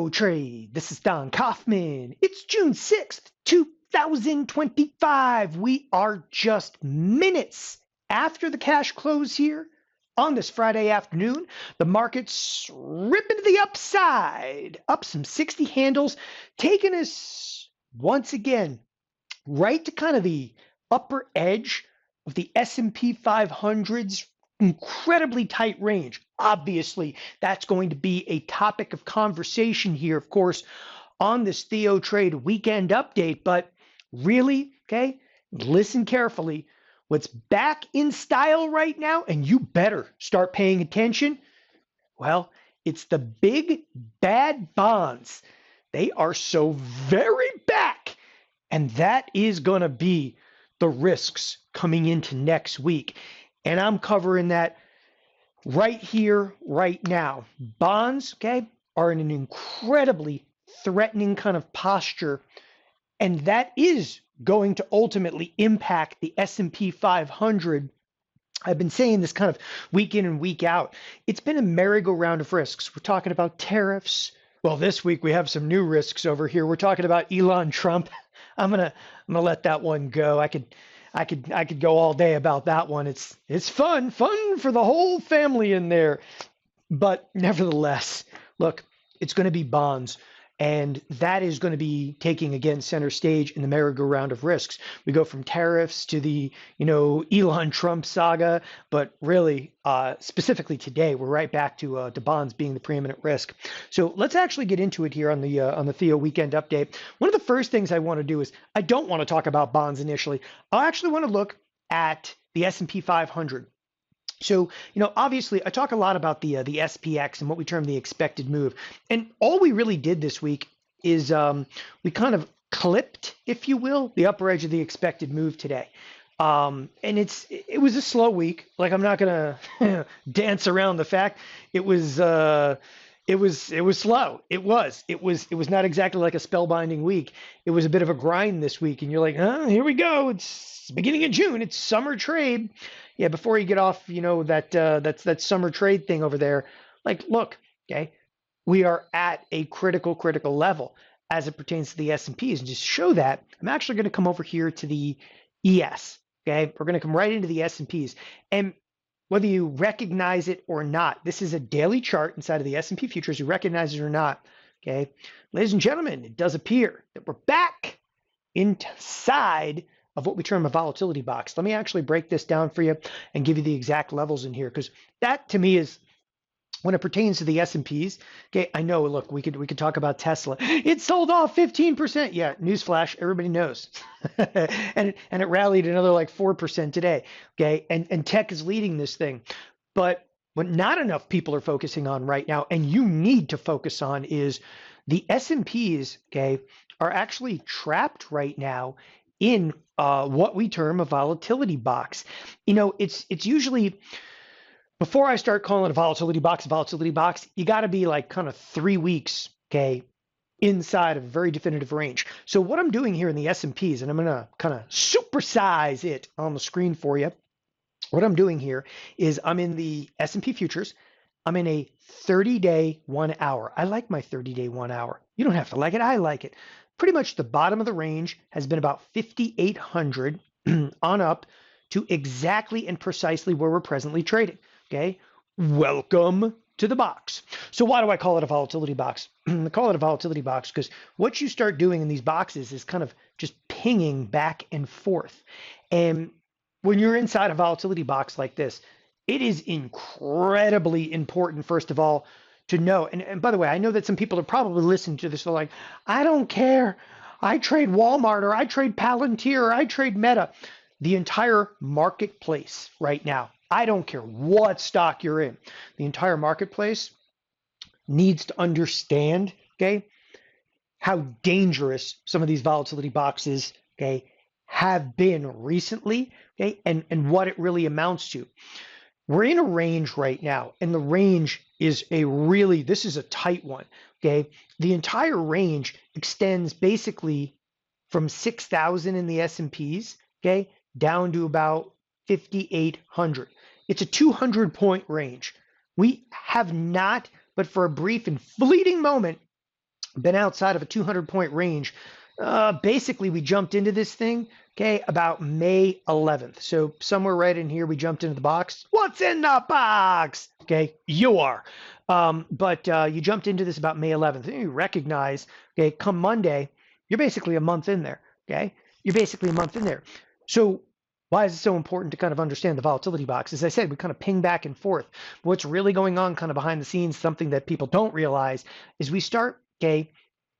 TheoTrade. This is Don Kaufman. It's June 6th, 2025. We are just minutes after the cash close here on this Friday afternoon. The market's ripping to the upside, up some 60 handles, taking us once again right to kind of the upper edge of the S&P 500's incredibly tight range. Obviously, that's going to be a topic of conversation here, of course, on this TheoTrade weekend update. But really, okay, listen carefully. What's back in style right now, and you better start paying attention, well, it's the big bad bonds. They are so very back, and that is going to be the risks coming into next week. And I'm covering that right here, right now. Bonds, okay, are in an incredibly threatening kind of posture, and that is going to ultimately impact the S&P 500. I've been saying this kind of week in and week out. It's been a merry-go-round of risks. We're talking about tariffs. Well, this week we have some new risks over here. We're talking about Elon Trump. I'm gonna let that one go. I could go all day about that one. It's fun for the whole family in there. But nevertheless, look, it's going to be bonds. And that is going to be taking, again, center stage in the merry-go-round of risks. We go from tariffs to the, Elon Trump saga. But really, specifically today, we're right back to bonds being the preeminent risk. So let's actually get into it here on the Theo weekend update. One of the first things I want to do is I don't want to talk about bonds initially. I actually want to look at the S&P 500. So, obviously, I talk a lot about the SPX and what we term the expected move. And all we really did this week is we kind of clipped, if you will, the upper edge of the expected move today. And it was a slow week. Like, I'm not going to dance around the fact it was slow. It was not exactly like a spellbinding week. It was a bit of a grind this week. And you're like, here we go. It's beginning of June. It's summer trade. Yeah, before you get off, that summer trade thing over there. Like, look, okay, we are at a critical level as it pertains to the S&Ps. And just show that, I'm actually going to come over here to the ES. Okay, we're going to come right into the S&Ps. And whether you recognize it or not, this is a daily chart inside of the S&P futures. You recognize it or not, okay? Ladies and gentlemen, it does appear that we're back inside of what we term a volatility box. Let me actually break this down for you and give you the exact levels in here, because that to me is, when it pertains to the S&Ps, okay, I know, look, we could talk about Tesla. It sold off 15%. Yeah, newsflash, everybody knows. and it rallied another like 4% today, okay? And tech is leading this thing. But what not enough people are focusing on right now, and you need to focus on, is the S&Ps, okay, are actually trapped right now in what we term a volatility box. It's usually, before I start calling it a volatility box, you got to be like kind of 3 weeks, okay, inside of a very definitive range. So what I'm doing here in the S&Ps, and I'm going to kind of supersize it on the screen for you. What I'm doing here is I'm in the S&P futures. I'm in a 30-day 1 hour. I like my 30-day 1 hour. You don't have to like it. I like it. Pretty much the bottom of the range has been about 5,800 on up to exactly and precisely where we're presently trading. Okay, welcome to the box. So why do I call it a volatility box? I call it a volatility box because what you start doing in these boxes is kind of just pinging back and forth. And when you're inside a volatility box like this, it is incredibly important, first of all, to know. And by the way, I know that some people are probably listening to this. They're like, I don't care. I trade Walmart, or I trade Palantir, or I trade Meta. The entire marketplace right now, I don't care what stock you're in, the entire marketplace needs to understand, okay, how dangerous some of these volatility boxes, okay, have been recently, okay, and what it really amounts to. We're in a range right now, and the range is this is a tight one, okay? The entire range extends basically from 6,000 in the S&Ps, okay, down to about 5,800. It's a 200-point range. We have not, but for a brief and fleeting moment, been outside of a 200-point range. Basically, we jumped into this thing, okay, about May 11th. So somewhere right in here, we jumped into the box. What's in the box? Okay, you are. But you jumped into this about May 11th. And you recognize, okay, come Monday, you're basically a month in there, okay? You're basically a month in there. So why is it so important to kind of understand the volatility box? As I said, we kind of ping back and forth. What's really going on kind of behind the scenes, something that people don't realize, is we start, okay,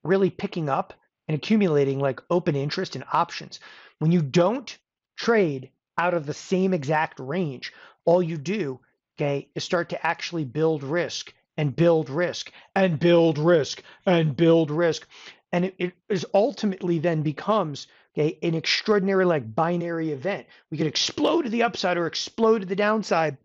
really picking up and accumulating like open interest and options. When you don't trade out of the same exact range, all you do, okay, is start to actually build risk and build risk and build risk and build risk. And it is ultimately then becomes, okay, an extraordinary like binary event. We could explode to the upside or explode to the downside.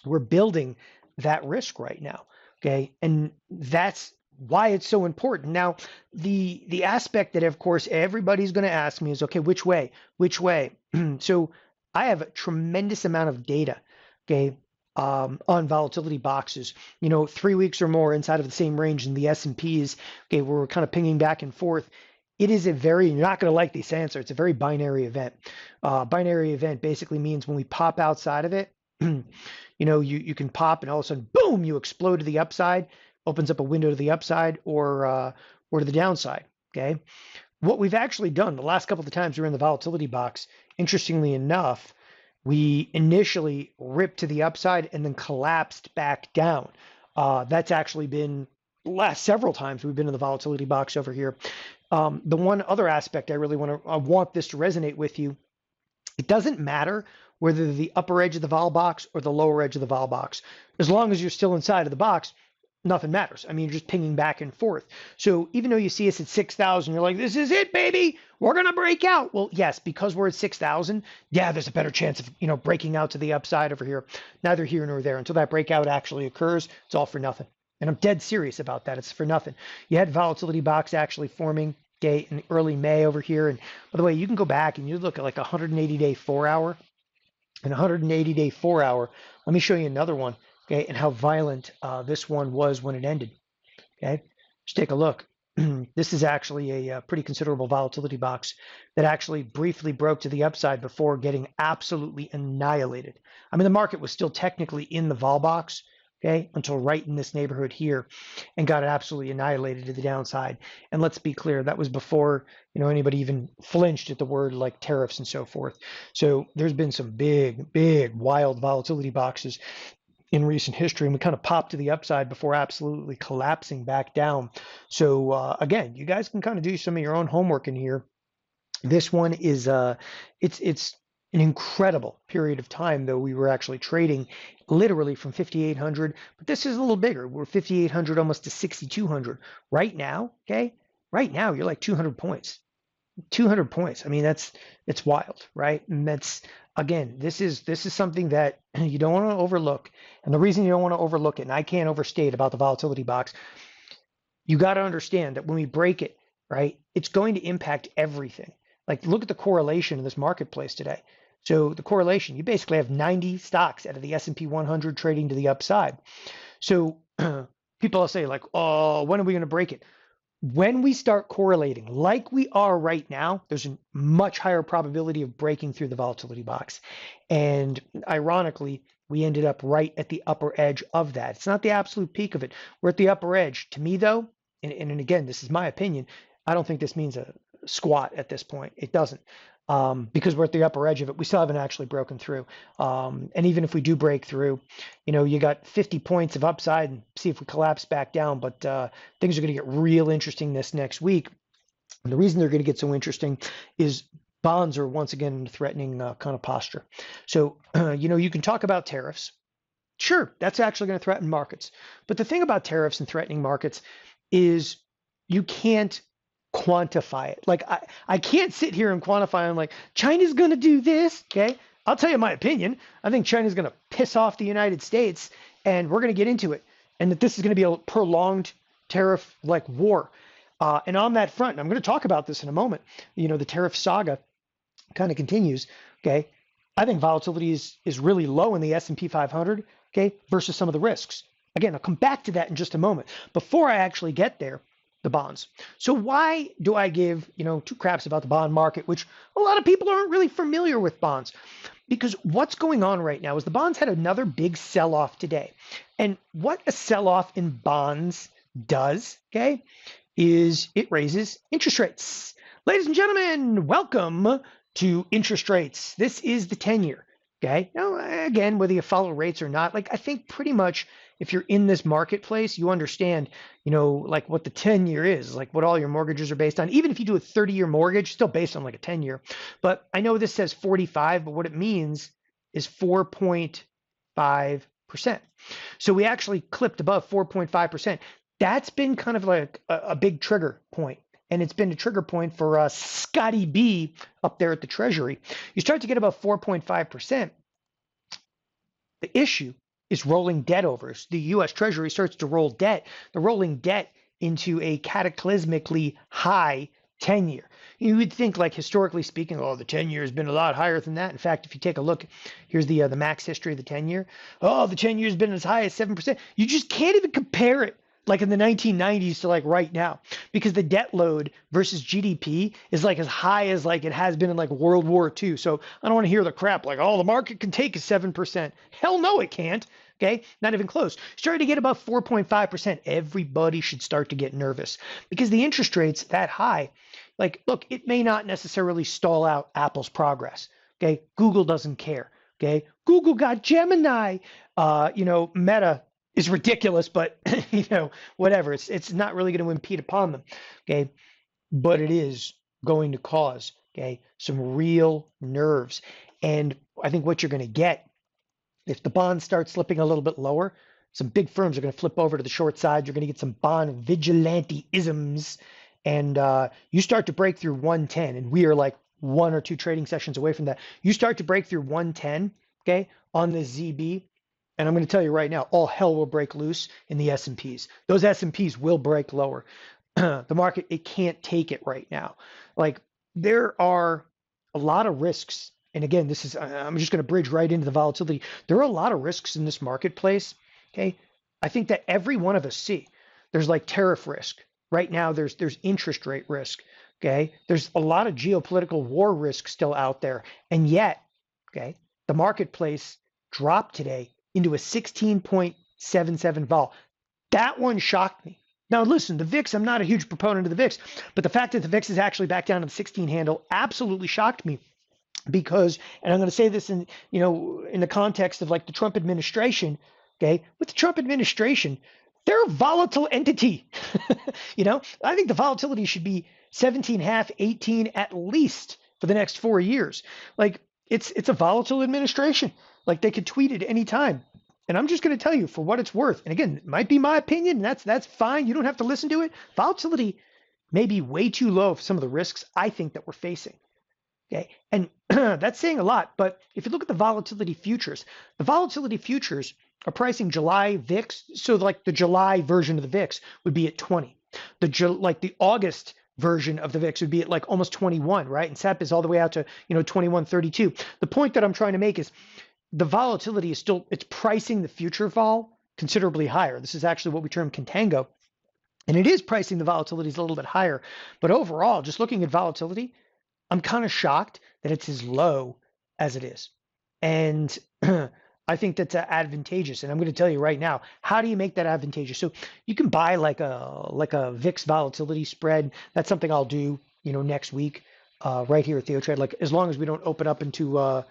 We're building that risk right now, okay? And that's why it's so important. Now, the aspect that, of course, everybody's going to ask me is, okay, which way? Which way? So I have a tremendous amount of data, okay, on volatility boxes, 3 weeks or more inside of the same range in the S&Ps, okay, where we're kind of pinging back and forth. It is a very, you're not going to like this answer. It's a very binary event. Binary event basically means when we pop outside of it, you can pop and all of a sudden, boom, you explode to the upside, opens up a window to the upside or to the downside. Okay. What we've actually done the last couple of times we were in the volatility box, interestingly enough, we initially ripped to the upside and then collapsed back down. That's actually been the last several times we've been in the volatility box over here. The one other aspect I really want this to resonate with you. It doesn't matter whether the upper edge of the vol box or the lower edge of the vol box. As long as you're still inside of the box, nothing matters. I mean, you're just pinging back and forth. So even though you see us at 6,000, you're like, this is it, baby. We're going to break out. Well, yes, because we're at 6,000, yeah, there's a better chance of, breaking out to the upside over here. Neither here nor there. Until that breakout actually occurs, it's all for nothing. And I'm dead serious about that. It's for nothing. You had volatility box actually forming, okay, in early May over here. And by the way, you can go back and you look at like a 180-day 4-hour and 180-day 4-hour. Let me show you another one. Okay, and how violent this one was when it ended. Okay, just take a look. This is actually a pretty considerable volatility box that actually briefly broke to the upside before getting absolutely annihilated. I mean, the market was still technically in the vol box, okay, until right in this neighborhood here, and got absolutely annihilated to the downside. And let's be clear, that was before anybody even flinched at the word like tariffs and so forth. So there's been some big, wild volatility boxes in recent history, and we kind of popped to the upside before absolutely collapsing back down. So again, you guys can kind of do some of your own homework in here. This one is it's an incredible period of time, though. We were actually trading literally from 5,800, but this is a little bigger. We're 5,800 almost to 6,200 right now. Okay, right now you're like 200 points. 200 points. I mean, it's wild, right? And that's, again, this is something that you don't want to overlook. And the reason you don't want to overlook it, and I can't overstate about the volatility box, you got to understand that when we break it, right, it's going to impact everything. Like, look at the correlation in this marketplace today. So the correlation, you basically have 90 stocks out of the S&P 100 trading to the upside. So people will say like, oh, when are we going to break it? When we start correlating like we are right now, there's a much higher probability of breaking through the volatility box. And ironically, we ended up right at the upper edge of that. It's not the absolute peak of it. We're at the upper edge. To me, though, and again, this is my opinion, I don't think this means a squat at this point. It doesn't. Because we're at the upper edge of it, we still haven't actually broken through. And even if we do break through, you got 50 points of upside and see if we collapse back down. But things are going to get real interesting this next week. And the reason they're going to get so interesting is bonds are once again in a threatening kind of posture. So, you can talk about tariffs. Sure, that's actually going to threaten markets. But the thing about tariffs and threatening markets is you can't quantify it. Like I can't sit here and quantify. I'm like, China's going to do this. Okay. I'll tell you my opinion. I think China's going to piss off the United States and we're going to get into it. And that this is going to be a prolonged tariff like war. And on that front, I'm going to talk about this in a moment. The tariff saga kind of continues. Okay. I think volatility is really low in the S&P 500. Okay. Versus some of the risks. Again, I'll come back to that in just a moment. Before I actually get there, the bonds. So why do I give, two craps about the bond market, which a lot of people aren't really familiar with bonds? Because what's going on right now is the bonds had another big sell-off today. And what a sell-off in bonds does, okay, is it raises interest rates. Ladies and gentlemen, welcome to interest rates. This is the 10-year. Okay. Now, again, whether you follow rates or not, like I think pretty much if you're in this marketplace, you understand, like what the 10-year is, like what all your mortgages are based on. Even if you do a 30-year mortgage, still based on like a 10-year. But I know this says 45, but what it means is 4.5%. So we actually clipped above 4.5%. That's been kind of like a big trigger point. And it's been a trigger point for Scotty B up there at the Treasury. You start to get about 4.5%. The issue is rolling debt over. So the U.S. Treasury starts to roll debt. They're rolling debt into a cataclysmically high 10-year. You would think, like historically speaking, oh, the 10-year has been a lot higher than that. In fact, if you take a look, here's the max history of the 10-year. Oh, the 10-year has been as high as 7%. You just can't even compare it like in the 1990s to like right now, because the debt load versus GDP is like as high as like it has been in like World War II. So I don't want to hear the crap like, oh, the market can take a 7%. Hell no, it can't. Okay, not even close. Starting to get about 4.5%. Everybody should start to get nervous because the interest rates that high, like, look, it may not necessarily stall out Apple's progress. Okay, Google doesn't care. Okay, Google got Gemini. Meta is ridiculous, but whatever. It's not really going to impede upon them. Okay, but it is going to cause some real nerves. And I think what you're going to get if the bonds start slipping a little bit lower, some big firms are going to flip over to the short side. You're going to get some bond vigilante-isms, and you start to break through 110, and we are like one or two trading sessions away from that. You start to break through 110, okay, on the ZB, and I'm going to tell you right now, all hell will break loose in the S&Ps. Those S&Ps will break lower. The market, it can't take it right now. Like, there are a lot of risks. And again, I'm just going to bridge right into the volatility. There are a lot of risks in this marketplace. Okay. I think that every one of us see. There's like tariff risk. Right now, there's interest rate risk. Okay. There's a lot of geopolitical war risk still out there. And yet, okay, the marketplace dropped today into a 16.77 vol. That one shocked me. Now, listen, the VIX, I'm not a huge proponent of the VIX, but the fact that the VIX is actually back down to the 16 handle absolutely shocked me. Because, and I'm going to say this in the context of like the Trump administration, okay, with the Trump administration, they're a volatile entity. I think the volatility should be 17.5, 18 at least for the next 4 years. Like it's a volatile administration. Like they could tweet it any time. And I'm just going to tell you for what it's worth. And again, it might be my opinion, and that's fine. You don't have to listen to it. Volatility may be way too low for some of the risks I think that we're facing. Okay, and that's saying a lot, but if you look at the volatility futures are pricing July VIX. So like the July version of the VIX would be at 20. The August version of the VIX would be at like almost 21, right? And SEP is all the way out to 21.32. The point that I'm trying to make is the volatility is still, it's pricing the future vol considerably higher. This is actually what we term contango. And it is pricing the volatilities a little bit higher. But overall, just looking at volatility, I'm kind of shocked that it's as low as it is. And I think that's advantageous. And I'm going to tell you right now, how do you make that advantageous? So you can buy like a VIX volatility spread. That's something I'll do, next week right here at TheoTrade. Like as long as we don't open up into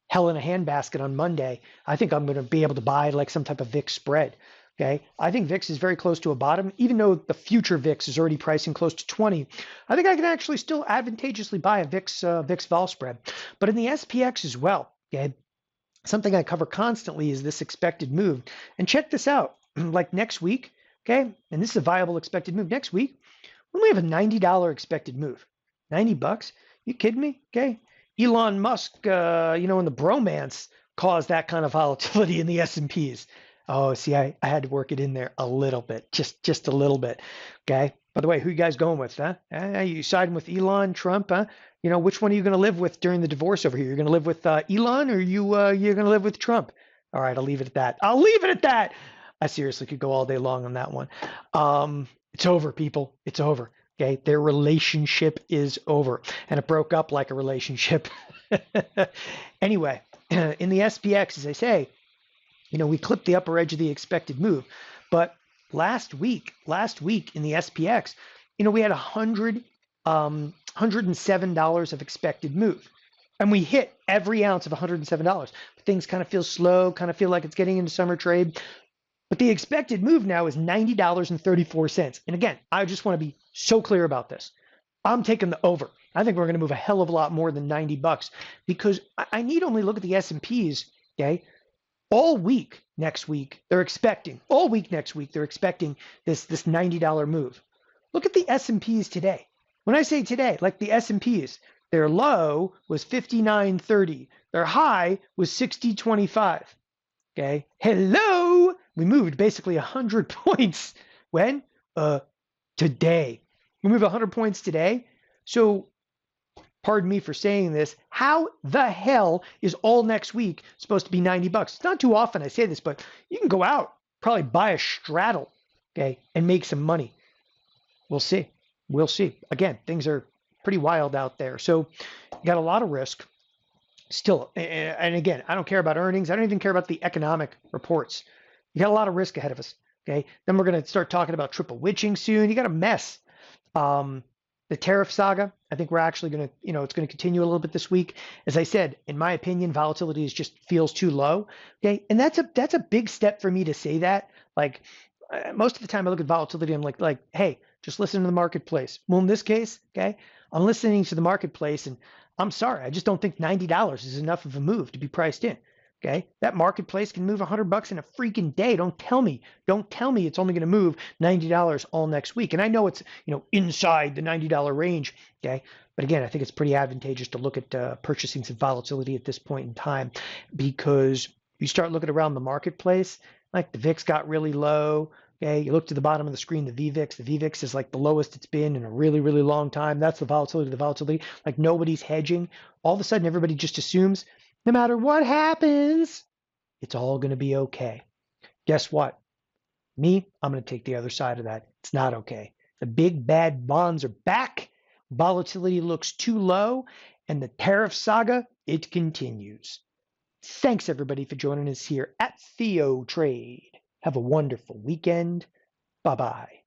hell in a handbasket on Monday, I think I'm going to be able to buy like some type of VIX spread. Okay, I think VIX is very close to a bottom, even though the future VIX is already pricing close to 20. I think I can actually still advantageously buy a VIX vol spread. But in the SPX as well, okay, something I cover constantly is this expected move. And check this out, like next week, okay, and this is a viable expected move. Next week, when we have a $90 expected move, 90 bucks, you kidding me? Okay, Elon Musk, and the bromance caused that kind of volatility in the S&Ps. Oh, see, I had to work it in there a little bit, just a little bit. Okay. By the way, who you guys going with? Huh? You siding with Elon, Trump? Huh? Which one are you going to live with during the divorce over here? You're going to live with Elon, or you're going to live with Trump? All right, I'll leave it at that. I seriously could go all day long on that one. It's over, people. It's over. Okay. Their relationship is over. And it broke up like a relationship. Anyway, in the SPX, as I say, we clipped the upper edge of the expected move. But last week in the SPX, we had $107 of expected move. And we hit every ounce of $107. Things kind of feel slow, kind of feel like it's getting into summer trade. But the expected move now is $90.34. And again, I just want to be so clear about this. I'm taking the over. I think we're going to move a hell of a lot more than $90 because I need only look at the S&Ps, okay? All week next week, they're expecting this $90 move. Look at the S&Ps today. When I say today, like the S&Ps, their low was 59.30. Their high was 60.25. Okay. Hello. We moved basically 100 points. When? Today. We moved 100 points today. So, pardon me for saying this. How the hell is all next week supposed to be $90? It's not too often I say this, but you can go out, probably buy a straddle, okay, and make some money. We'll see. We'll see. Again, things are pretty wild out there. So, you got a lot of risk. Still, and again, I don't care about earnings. I don't even care about the economic reports. You got a lot of risk ahead of us. Okay. Then we're going to start talking about triple witching soon. You got a mess. The tariff saga, I think we're actually going to, it's going to continue a little bit this week. As I said, in my opinion, volatility just feels too low. Okay. And that's a big step for me to say that. Like most of the time I look at volatility, I'm like, hey, just listen to the marketplace. Well, in this case, okay, I'm listening to the marketplace and I'm sorry, I just don't think $90 is enough of a move to be priced in. Okay, that marketplace can move $100 in a freaking day. Don't tell me it's only going to move $90 all next week. And I know it's inside the $90 range. Okay, but again, I think it's pretty advantageous to look at purchasing some volatility at this point in time because you start looking around the marketplace, like the VIX got really low. Okay, you look to the bottom of the screen, the VVIX. The VVIX is like the lowest it's been in a really, really long time. That's the volatility. Like nobody's hedging. All of a sudden, everybody just assumes no matter what happens, it's all going to be okay. Guess what? Me, I'm going to take the other side of that. It's not okay. The big bad bonds are back. Volatility looks too low. And the tariff saga, it continues. Thanks, everybody, for joining us here at TheoTrade. Have a wonderful weekend. Bye-bye.